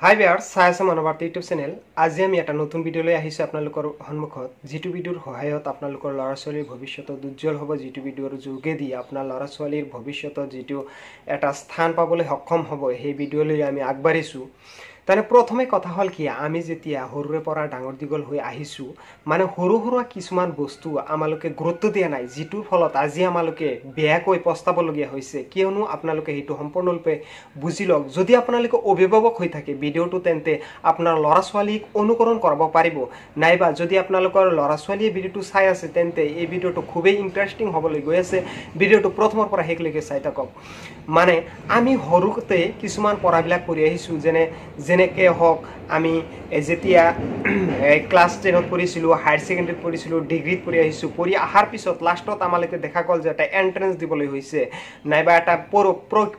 হাই viewers, সায়াসা মানবাৰ্তা YouTube channel. আজি আমি এটা নতুন ভিডিঅ' লৈ আহিছোঁ আপোনালোকৰ সন্মুখত, যিটো ভিডিঅ'ৰ সহায়ত আপোনালোকৰ ল'ৰা ছোৱালীৰ ভৱিষ্যতত উজ্জ্বল হ'ব, যিটো ভিডিঅ'ৰ যোগেদি আপোনাৰ ল'ৰা ছোৱালীৰ ভৱিষ্যতত যিটো এটা স্থান পাবলৈ সক্ষম হ'ব, সেই ভিডিঅ'লৈ আমি আগবাঢ়িছোঁ। তানে প্ৰথমে কথা হ'ল কি, আমি যেতিয়া সৰুৰে পৰা ডাঙৰ দীঘল হৈ আহিছোঁ, মানে সৰু সৰু কিছুমান বস্তু আমালোকে গুৰুত্ব দিয়া নাই, যিটোৰ ফলত আজি আমালোকে বেয়াকৈ পস্তাবলগীয়া হৈছে। কিয়নো আপোনালোকে সেইটো সম্পূৰ্ণৰূপে বুজি লওক। যদি আপোনালোকে অভিভাৱক হৈ থাকে ভিডিঅ'টো, তেন্তে আপোনাৰ ল'ৰা ছোৱালীক অনুকৰণ কৰিব পাৰিব। নাইবা যদি আপোনালোকৰ ল'ৰা ছোৱালীয়ে ভিডিঅ'টো চাই আছে, তেন্তে এই ভিডিঅ'টো খুবেই ইণ্টাৰেষ্টিং হ'বলৈ গৈ আছে। ভিডিঅ'টো প্ৰথমৰ পৰা শেষলৈকে চাই থাকক। মানে আমি সৰুতে কিছুমান পঢ়াবিলাক কৰি আহিছোঁ, যেনেকৈ হওক আমি যেতিয়া ক্লাছ 10ত পঢ়িছিলোঁ, হায়াৰ ছেকেণ্ডেৰীত পঢ়িছিলোঁ, ডিগ্ৰীত পঢ়ি আহিছোঁ। পঢ়ি অহাৰ পিছত লাষ্টত আমালোকে দেখা গ'ল যে এটা এণ্ট্ৰেঞ্চ দিবলৈ হৈছে, নাইবা এটা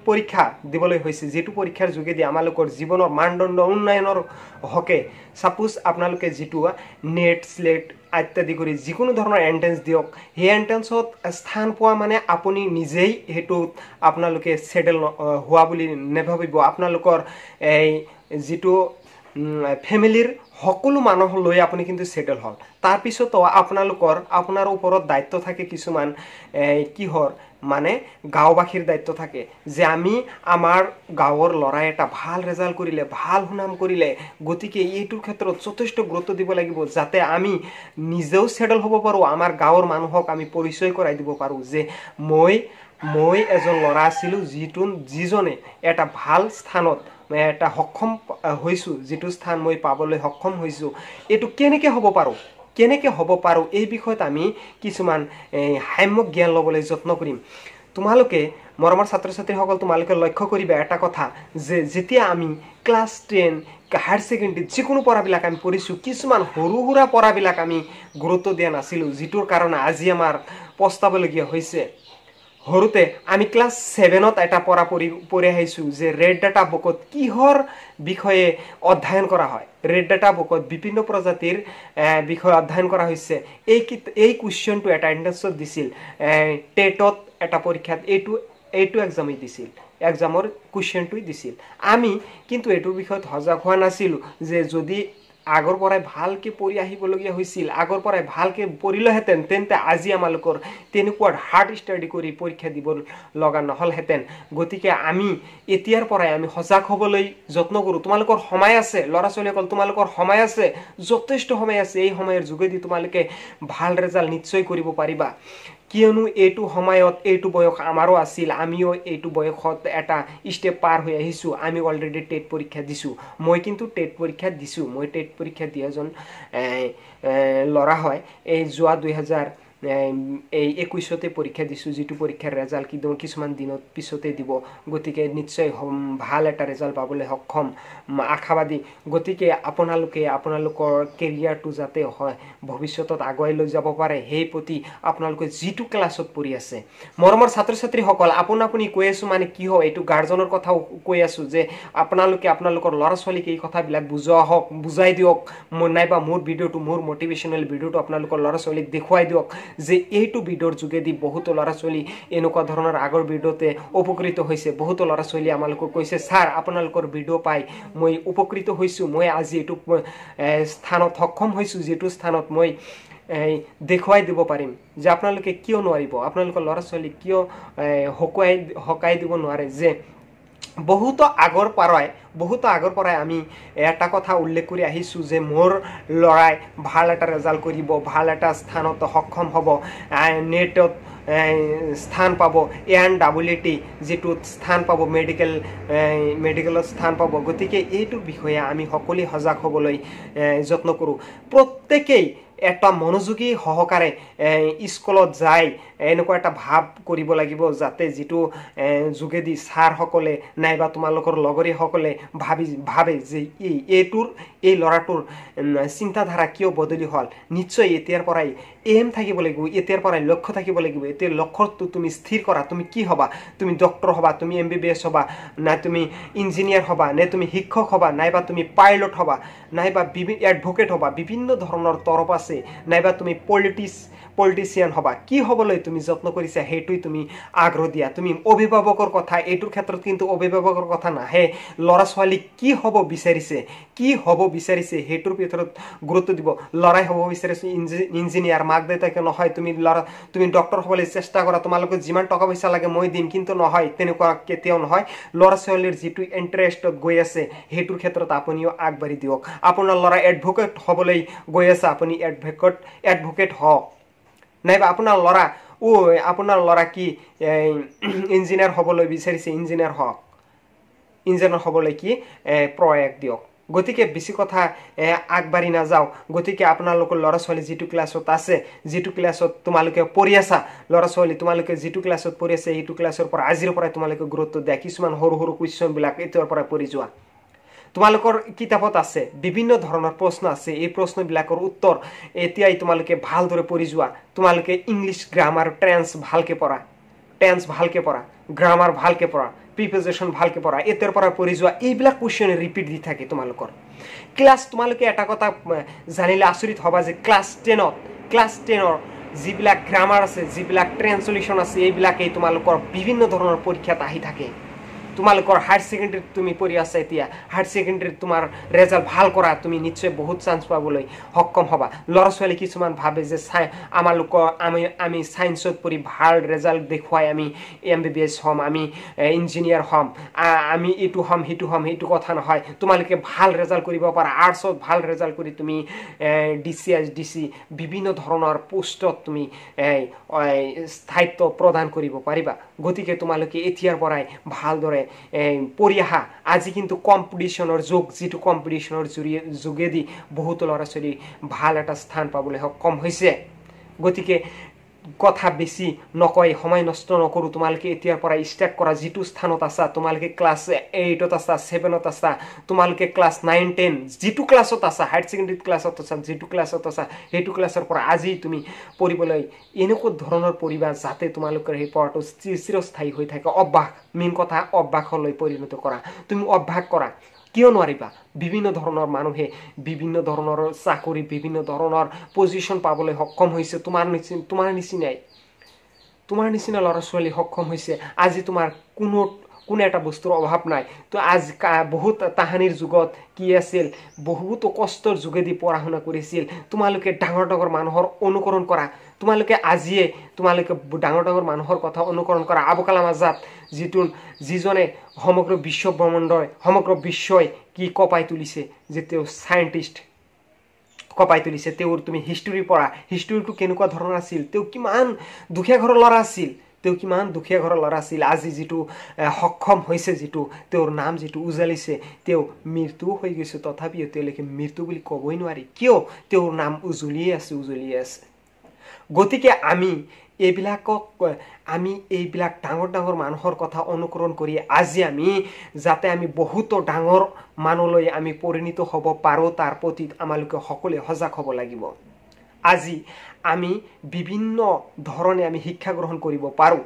পৰীক্ষা দিবলৈ হৈছে, যিটো পৰীক্ষাৰ যোগেদি আমালোকৰ জীৱনৰ মানদণ্ড উন্নয়নৰ হকে সাপোজ আপোনালোকে যিটো নেট স্লেট ইত্যাদি কৰি যিকোনো ধৰণৰ এণ্ট্ৰেঞ্চ দিয়ক, সেই এণ্ট্ৰেঞ্চত স্থান পোৱা মানে আপুনি নিজেই সেইটোত আপোনালোকে ছেটেল হোৱা বুলি নেভাবিব। আপোনালোকৰ এই যিটো ফেমিলিৰ সকলো মানুহ লৈ আপুনি কিন্তু ছেটেল হ'ল। তাৰপিছতো আপোনাৰ ওপৰত দায়িত্ব থাকে কিছুমান, কিহৰ মানে গাঁওবাসীৰ দায়িত্ব থাকে, যে আমি আমাৰ গাঁৱৰ ল'ৰাই এটা ভাল ৰেজাল্ট কৰিলে, ভাল সুনাম কৰিলে, গতিকে এইটোৰ ক্ষেত্ৰত যথেষ্ট গুৰুত্ব দিব লাগিব, যাতে আমি নিজেও ছেটেল হ'ব পাৰোঁ, আমাৰ গাঁৱৰ মানুহক আমি পৰিচয় কৰাই দিব পাৰোঁ যে মই এজন ল'ৰা আছিলোঁ, যিজনে এটা ভাল স্থানত এটা সক্ষম হৈছোঁ, যিটো স্থান মই পাবলৈ সক্ষম হৈছোঁ। এইটো কেনেকৈ হ'ব পাৰোঁ, এই বিষয়ত আমি কিছুমান সাম্যক জ্ঞান ল'বলৈ যত্ন কৰিম। তোমালোকে মৰমৰ ছাত্ৰ ছাত্ৰীসকল, তোমালোকে লক্ষ্য কৰিবা এটা কথা, যে যেতিয়া আমি ক্লাছ 10 হায়াৰ ছেকেণ্ডেৰীত যিকোনো পঢ়াবিলাক আমি পঢ়িছোঁ, কিছুমান সৰু সুৰা পঢ়াবিলাক আমি গুৰুত্ব দিয়া নাছিলোঁ, যিটোৰ কাৰণে আজি আমাৰ পস্তাবলগীয়া হৈছে। সৰুতে আমি ক্লাছ 7ত এটা পঢ়ি আহিছোঁ যে ৰেড ডাটা বুকত কিহৰ বিষয়ে অধ্যয়ন কৰা হয়। ৰেড ডাটা বুকত বিভিন্ন প্ৰজাতিৰ বিষয়ে অধ্যয়ন কৰা হৈছে। এই কুৱেশ্যনটো এটা এণ্ট্ৰেঞ্চত দিছিল, টেটত এটা পৰীক্ষাত এইটো এক্সামেই দিছিল, এক্সামৰ কুৱেশ্যনটোই দিছিল। আমি কিন্তু এইটোৰ বিষয়ত সজাগ হোৱা নাছিলোঁ, যে যদি আগৰ পৰাই ভালকৈ পঢ়ি আহিবলগীয়া হৈছিল, আগৰ পৰাই ভালকৈ পঢ়িলেহেঁতেন, তেন্তে আজি আমালোকৰ তেনেকুৱা হাৰ্ড ষ্টাডি কৰি পৰীক্ষা দিব লগা নহ'লহেঁতেন। গতিকে আমি এতিয়াৰ পৰাই আমি সজাগ হ'বলৈ যত্ন কৰোঁ। তোমালোকৰ সময় আছে, ল'ৰা ছোৱালীসকল, তোমালোকৰ সময় আছে, যথেষ্ট সময় আছে। এই সময়ৰ যোগেদি তোমালোকে ভাল ৰেজাল্ট নিশ্চয় কৰিব পাৰিবা। কিয়নো এইটো সময়ত এইটো বয়স আমাৰো আছিল, আমিও এইটো বয়সত এটা ষ্টেপ পাৰ হৈ আহিছোঁ। আমি অলৰেডি টেট পৰীক্ষা দিছোঁ। মই কিন্তু টেট পৰীক্ষা দিছোঁ। মই টেট পৰীক্ষা দিয়া এজন ল'ৰা হয়। এই যোৱা 2021তে পৰীক্ষা দিছোঁ, যিটো পৰীক্ষাৰ ৰেজাল্ট কিছুমান দিনত পিছতে দিব। গতিকে নিশ্চয় ভাল এটা ৰেজাল্ট পাবলৈ সক্ষম, আশাবাদী। গতিকে আপোনালোকৰ কেৰিয়াৰটো যাতে হয় ভৱিষ্যতত আগুৱাই লৈ যাব পাৰে, সেই প্ৰতি আপোনালোকে যিটো ক্লাছত পঢ়ি আছে, মৰমৰ ছাত্ৰ ছাত্ৰীসকল, আপুনি কৈ আছোঁ মানে কি হয়, এইটো গাৰ্জেনৰ কথাও কৈ আছোঁ, যে আপোনালোকে আপোনালোকৰ ল'ৰা ছোৱালীক এই কথাবিলাক বুজাই দিয়ক, নাইবা মোৰ মটিভেশ্যনেল ভিডিঅ'টো আপোনালোকৰ ল'ৰা ছোৱালীক দেখুৱাই দিয়ক, যে এইটো ভিডিঅ'ৰ যোগেদি বহুতো ল'ৰা ছোৱালী এনেকুৱা ধৰণৰ আগৰ ভিডিঅ'তে উপকৃত হৈছে। বহুতো ল'ৰা ছোৱালী আমালোকক কৈছে, ছাৰ আপোনালোকৰ ভিডিঅ' পাই মই উপকৃত হৈছোঁ, মই আজি এইটো স্থানত সক্ষম হৈছোঁ, যিটো স্থানত মই দেখুৱাই দিব পাৰিম। যে আপোনালোকে কিয় নোৱাৰিব, আপোনালোকৰ ল'ৰা ছোৱালীক কিয় সকাই দিব নোৱাৰে, যে বহুতো আগৰ পৰাই আমি এটা কথা উল্লেখ কৰি আহিছোঁ, যে মোৰ ল'ৰাই ভাল এটা ৰেজাল্ট কৰিব, ভাল এটা স্থানত সক্ষম হ'ব, নেটত স্থান পাব, ANEET যিটোত স্থান পাব, মেডিকেলত স্থান পাব। গতিকে এইটোৰ বিষয়ে আমি সকলোৱে সজাগ হ'বলৈ যত্ন কৰোঁ। প্ৰত্যেকেই এটা মনোযোগী সহকাৰে স্কুলত যায় এনেকুৱা এটা ভাৱ কৰিব লাগিব, যাতে যিটো যোগেদি ছাৰসকলে নাইবা তোমালোকৰ লগৰীয়াসকলে ভাবে যে এই ল'ৰাটোৰ চিন্তাধাৰা কিয় বদলি হ'ল। নিশ্চয় এতিয়াৰ পৰাই এম থাকিব লাগিব এতিয়াৰ পৰাই লক্ষ্য থাকিব লাগিব এতিয়া লক্ষ্যটো তুমি স্থিৰ কৰা তুমি কি হবা তুমি ডক্টৰ হবা তুমি MBBS হবা না তুমি ইঞ্জিনিয়াৰ হবা নে তুমি শিক্ষক হবা নাইবা তুমি পাইলট হবা নাইবা এডভোকেট হবা বিভিন্ন ধৰণৰ তৰফ আছে নাইবা তুমি পলিটিচিয়ান হবা কি হবলৈ তুমি যত্ন কৰিছা হেতুই তুমি আগ্ৰহ দিয়া তুমি অভিভাৱকৰ কথা এটোৰ ক্ষেত্ৰত কিন্তু অভিভাৱকৰ কথা নাহে লৰা ছোৱালী কি হ'ব বিচাৰিছে হেতুৰ ভিতৰত গুৰুত্ব দিব লৰাই হ'ব বিচাৰিছে ইঞ্জিনিয়াৰ মাক দেউতাকে নহয় তুমি ডক্টৰ হ'বলৈ চেষ্টা কৰা তোমালোকে যিমান টকা পইচা লাগে মই দিম কিন্তু নহয় তেনেকুৱা কেতিয়াও নহয় লৰা ছোৱালীৰ যেটো ইন্টাৰেষ্টত গৈ আছে হেতুৰ ক্ষেত্ৰত আপুনিও আগবাঢ়ি দিওক আপোনাৰ লৰা এডভোকেট হ'বলৈ গৈ আছে আপুনি এডভোকেট হওক নাইবা আপোনাৰ লৰা কি ইঞ্জিনিয়াৰ হ'বলৈ বিচাৰিছে ইঞ্জিনিয়াৰ হওক ইঞ্জিনিয়াৰ হ'বলৈ কি প্ৰয়াস দিয়ক গতিকে বেছি কথা আগবাঢ়ি নাযাও গতিকে আপোনালোকৰ লৰা ছোৱালী যেটো ক্লাছত আছে যেটো ক্লাছত তোমালোকে পঢ়ি আছা লৰা ছোৱালী তোমালোকে যেটো ক্লাছত পঢ়ি আছে এইটো ক্লাছৰ পৰা আজিৰ পৰা তোমালোকে গুৰুত্ব দিয়া কিছুমান সৰু কোৱেশ্চন বিলাক এতিয়াৰ পৰা পঢ়ি যোৱা তোমালোকৰ কিতাপত আছে বিভিন্ন ধৰণৰ প্ৰশ্ন আছে এই প্ৰশ্নবিলাকৰ উত্তৰ এতিয়াই তোমালোকে ভালদৰে পঢ়ি যোৱা তোমালোকে ইংলিশ গ্ৰামাৰ টেন্স ভালকে পঢ়া গ্ৰামাৰ ভালকে পঢ়া প্ৰিপজিশন ভালকে পঢ়া এতিয়াৰ পৰা পঢ়ি যোৱা এইবিলাক কোৱেশ্চন ৰিপিট দি থাকে তোমালোকৰ ক্লাছ তোমালোকে এটা কথা জানিলে আচৰিত হবা যে ক্লাছ 10ৰ যিবিলাক গ্ৰামাৰ আছে যিবিলাক ট্ৰান্সলেশন আছে এইবিলাকেই তোমালোকৰ বিভিন্ন ধৰণৰ পৰীক্ষাত আহি থাকে তোমালোকৰ হায়াৰ সেকেন্ডাৰী তুমি পঢ়ি আছা এতিয়া হায়াৰ সেকেন্ডাৰী তোমাৰ ৰেজাল্ট ভাল কৰা তুমি নিশ্চয় বহুত চান্স পাবলৈ সক্ষম হবা লৰা ছোৱালী কিছুমান ভাবে যে আমি সায়েন্সত পঢ়ি ভাল ৰেজাল্ট দেখুৱাই আমি MBBS হম আমি ইঞ্জিনিয়াৰ হম আমি এটু হম হেতু কথা নহয় তোমালোকে ভাল ৰেজাল্ট কৰিব পাৰা আৰ্টছত ভাল ৰেজাল্ট কৰি তুমি DCS বিভিন্ন ধৰণৰ পোষ্টত তুমি স্থায়িত্ব প্ৰদান কৰিব পাৰিবা গতিকে তোমালোকে এতিয়াৰ পৰাই ভালদৰে পঢ়ি আহা আজি কিন্তু কম্পিটিশনৰ যুগ যেটো কম্পিটিশনৰ যোগেদি বহুত লৰা ছোৱালী ভাল এটা স্থান পাবলৈ সক্ষম হৈছে গতিকে কথা বেছি নকয় সময় নষ্ট নকৰো তোমালোকে এতিয়াৰ পৰা ষ্টাৰ্ট কৰা যেটো স্থানত আছা তোমালোকে ক্লাছ 8ত আছা 7ত আছা তোমালোকে ক্লাছ 9 10 যেটো ক্লাছত আছা হায়াৰ সেকেন্ডাৰী ক্লাছত আছা যেটো ক্লাছত আছা হেতু ক্লাছৰ পৰা আজি তুমি পঢ়িবলৈ এনেকুৱা ধৰণৰ পঢ়িবা যাতে তোমালোকৰ এই পঢ়াটো চিৰস্থায়ী হৈ থাকে অভ্যাস মেইন কথা অভ্যাসলৈ পৰিণত কৰা তুমি অভ্যাস কৰা কিয় নোৱাৰিবা বিভিন্ন ধৰণৰ মানুহে বিভিন্ন ধৰণৰ চাকৰি বিভিন্ন ধৰণৰ পজিশন পাবলৈ সক্ষম হৈছে তোমাৰ নিচিনা লৰা ছোৱালী সক্ষম হৈছে আজি তোমাৰ কোনো এটা বস্তুৰ অভাৱ নাই তো আজ বহুত তাহানিৰ যুগত কি আছিল বহুত কষ্টৰ যোগেদি পঢ়াশুনা কৰিছিল তোমালোকে ডাঙৰ মানুহৰ অনুকৰণ কৰা তোমালোকে ডাঙৰ মানুহৰ কথা অনুকৰণ কৰা আবুল কালাম আজাদ যিজনে সমগ্ৰ বিশ্ব ব্ৰহ্মাণ্ডই সমগ্ৰ বিশ্বই কি কপাই তুলিছে যে তেওঁ সায়েন্টিস্ট কপাই তুলিছে তেওঁৰ তুমি হিষ্টৰী পঢ়া হিষ্টৰীটো কেনেকুৱা ধৰণৰ আছিল তেওঁ কিমান দুখীয়া ঘৰৰ ল'ৰা আছিল আজি যেটো সক্ষম হৈছে যেটো তেওঁৰ নাম যেটো উজালিছে তেওঁ মৃত্যু হৈ গৈছে তথাপিও তেওঁলোকে মৃত্যু বুলি ক'বই নোৱাৰি কিয় তেওঁৰ নাম উজলিয়ে আছে গতিকে আমি এইবিলাক ডাঙৰ মানুহৰ কথা অনুকৰণ কৰি আজি যাতে আমি বহুত ডাঙৰ মানুহলৈ আমি পৰিণত হ'ব পাৰো তাৰ প্ৰতি আমালোকে সকলোৱে সজাগ হ'ব লাগিব আজি আমি বিভিন্ন ধৰণে আমি শিক্ষা গ্ৰহণ কৰিব পাৰো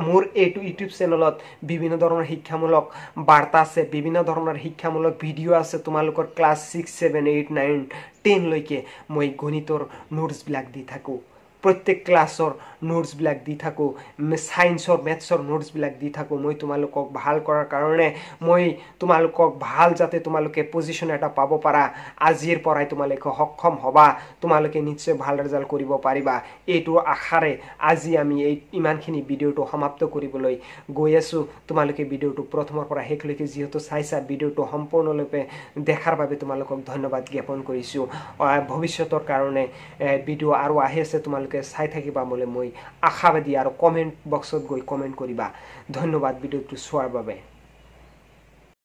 মোৰ এইটো ইউটিউব চেনেলত বিভিন্ন ধৰণৰ শিক্ষামূলক বাৰ্তা আছে বিভিন্ন ধৰণৰ শিক্ষামূলক ভিডিও আছে তোমালোকৰ ক্লাছ 6 7 8 9 10 লৈকে মই গণিতৰ নোটস বিলাক দি থাকো প্ৰত্যেক ক্লাছৰ নোটস বিলাক দি থাকো সায়েন্সৰ ম্যাথছৰ নোটস বিলাক দি থাকো মই তোমালোকক ভাল কৰাৰ কাৰণে মই তোমালোকক ভাল যাতে তোমালোকে পজিশন এটা পাব পাৰা আজিৰ পৰাই তোমালোকে সক্ষম হবা তোমালোকে নিশ্চয় ভাল ৰিজাল্ট কৰিব পাৰিবা এইটো আশাৰে আজি আমি এই ইমানখিনি ভিডিওটো সমাপ্ত কৰিবলৈ গৈ আছো তোমালোকে ভিডিওটো প্ৰথমৰ পৰা শেষলৈকে যেহেতু চাইছা ভিডিওটো সম্পূৰ্ণৰূপে দেখাৰ বাবে তোমালোকক ধন্যবাদ জ্ঞাপন কৰিছো ভৱিষ্যতৰ কাৰণে ভিডিও আৰু আহি আছে তোমালোকে চাই থাকিবা বলে মই আশাবাদী আৰু কমেন্ট বক্সত গৈ কমেন্ট কৰিবা ধন্যবাদ ভিডিওটো চোৱাৰ বাবে